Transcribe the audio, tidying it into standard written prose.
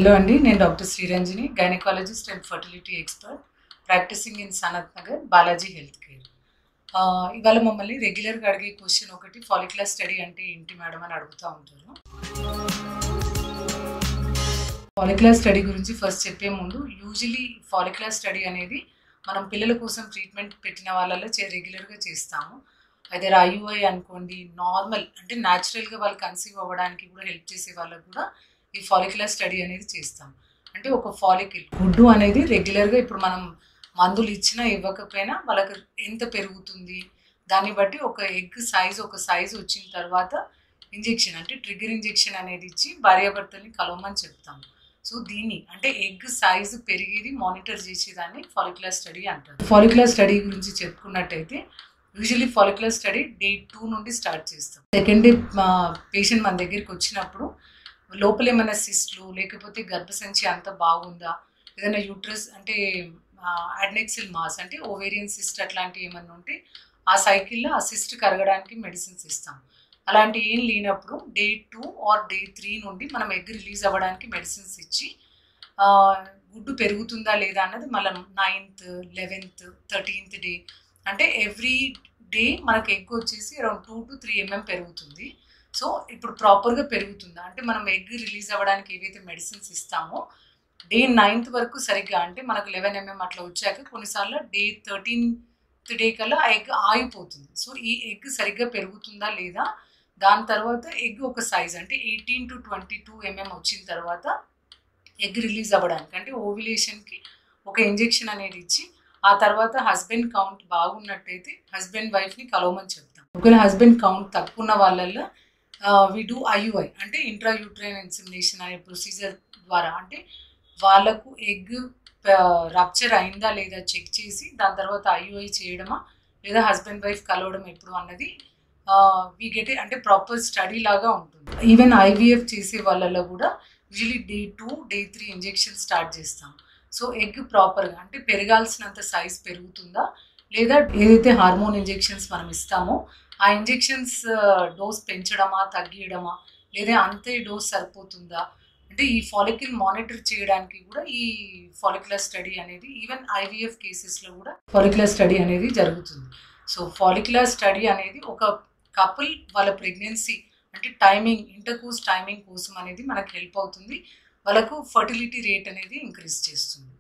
Hello అండి, నేను doctor Sriranjani, gynaecologist and fertility expert, practising in Sanath Nagar, Balaji health care. ఇవాళ మమ్మల్ని రెగ్యులర్గా అడిగే క్వశ్చన్ ఒకటి, ఫాలిక్యులర్ స్టడీ అంటే ఏంటి మేడం అని అడుగుతూ ఉంటారు. ఫాలిక్యులర్ స్టడీ గురించి ఫస్ట్ చెప్పే ముందు, యూజువలీ ఫాలిక్యులర్ స్టడీ అనేది మనం పిల్లల కోసం ట్రీట్మెంట్ పెట్టిన వాళ్ళలో రెగ్యులర్గా చేస్తాము. అదే ఐయుఐ అనుకోండి, నార్మల్ అంటే న్యాచురల్గా వాళ్ళు కన్సీవ్ అవ్వడానికి కూడా హెల్ప్ చేసే వాళ్ళకు కూడా ఈ ఫాలిక్యులర్ స్టడీ అనేది చేస్తాం. అంటే ఒక ఫాలిక్యుల్ గుడ్డు అనేది రెగ్యులర్గా ఇప్పుడు మనం మందులు ఇచ్చినా ఇవ్వకపోయినా వాళ్ళకి ఎంత పెరుగుతుంది, దాన్ని బట్టి ఒక ఎగ్ సైజ్ వచ్చిన తర్వాత ఇంజెక్షన్ అంటే ట్రిగ్గర్ ఇంజెక్షన్ అనేది ఇచ్చి భార్యాభర్తల్ని కలవమని చెప్తాము. సో దీన్ని అంటే ఎగ్ సైజు పెరిగేది మానిటర్ చేసేదాన్ని ఫాలిక్యులర్ స్టడీ అంటారు. ఫాలిక్యులర్ స్టడీ గురించి చెప్పుకున్నట్టయితే యూజువల్లీ ఫాలిక్యులర్ స్టడీ డే 2 నుండి స్టార్ట్ చేస్తాం. సెకండ్ డే పేషెంట్ మన దగ్గరికి వచ్చినప్పుడు లోపల ఏమైనా సిస్ట్లు లేకపోతే గర్భసంచి అంత బాగుందా, ఏదైనా యూట్రస్ అంటే అడ్నెక్సిల్ మాస్ అంటే ఓవేరియన్ సిస్ట్ అట్లాంటివి ఏమన్నా ఉంటే ఆ సైకిల్లో ఆ సిస్ట్ కరగడానికి మెడిసిన్స్ ఇస్తాం. అలాంటి ఏం లేనప్పుడు డే 2 ఆర్ డే 3 నుండి మనం ఎగ్ రిలీజ్ అవ్వడానికి మెడిసిన్స్ ఇచ్చి గుడ్డు పెరుగుతుందా లేదా అన్నది మళ్ళీ 9th, 11th, 13th డే అంటే ఎవ్రీ డే మనకు ఎగ్ వచ్చేసి అరౌండ్ 2 to 3 mm పెరుగుతుంది. సో ఇప్పుడు ప్రాపర్గా పెరుగుతుందా అంటే మనం ఎగ్ రిలీజ్ అవ్వడానికి ఏవైతే మెడిసిన్స్ ఇస్తామో డే 9th వరకు సరిగ్గా అంటే మనకు 11 mm అట్లా వచ్చాక కొన్నిసార్లు డే 13th డే కల్లా ఆ ఎగ్ ఆగిపోతుంది. సో ఈ ఎగ్ సరిగ్గా పెరుగుతుందా లేదా, దాని తర్వాత ఎగ్ ఒక సైజ్ అంటే 18 to 22 mm వచ్చిన తర్వాత ఎగ్ రిలీజ్ అవ్వడానికి అంటే ఓవ్యులేషన్కి ఒక ఇంజెక్షన్ అనేది ఇచ్చి ఆ తర్వాత హస్బెండ్ కౌంట్ బాగున్నట్టయితే హస్బెండ్ వైఫ్ని కలవమని చెప్తాం. ఒకవేళ హస్బెండ్ కౌంట్ తక్కువ ఉన్న వాళ్ళల్లో వి డూ ఐయుఐ అంటే ఇంట్రాయూట్రైన్ ఇన్సెమినేషన్ అనే ప్రొసీజర్ ద్వారా అంటే వాళ్ళకు ఎగ్ రప్చర్ అయిందా లేదా చెక్ చేసి దాని తర్వాత ఐయుఐ చేయడమా లేదా హస్బెండ్ వైఫ్ కలవడం ఎప్పుడు అన్నది వి గెట్ అంటే ప్రాపర్ స్టడీ లాగా ఉంటుంది. ఈవెన్ ఐవీఎఫ్ చేసే వాళ్ళలో కూడా usually day 2, day 3 injection start చేస్తాం. సో ఎగ్ ప్రాపర్గా అంటే పెరగాల్సినంత సైజ్ పెరుగుతుందా లేదా, ఏదైతే హార్మోన్ ఇంజెక్షన్స్ మనం ఇస్తామో ఆ ఇంజెక్షన్స్ డోస్ పెంచడమా తగ్గియడమా లేదా అంతే డోస్ సరిపోతుందా అంటే ఈ ఫాలిక్యుల్ మానిటర్ చేయడానికి కూడా ఈ ఫాలిక్యులర్ స్టడీ అనేది ఈవెన్ ఐవీఎఫ్ కేసెస్లో కూడా ఫాలిక్యులర్ స్టడీ అనేది జరుగుతుంది. సో ఫాలిక్యులర్ స్టడీ అనేది ఒక కపుల్ వాళ్ళ ప్రెగ్నెన్సీ అంటే ఇంటర్కోర్స్ టైమింగ్ కోసం అనేది మనకు హెల్ప్ అవుతుంది. వాళ్ళకు ఫర్టిలిటీ రేట్ అనేది ఇంక్రీజ్ చేస్తుంది.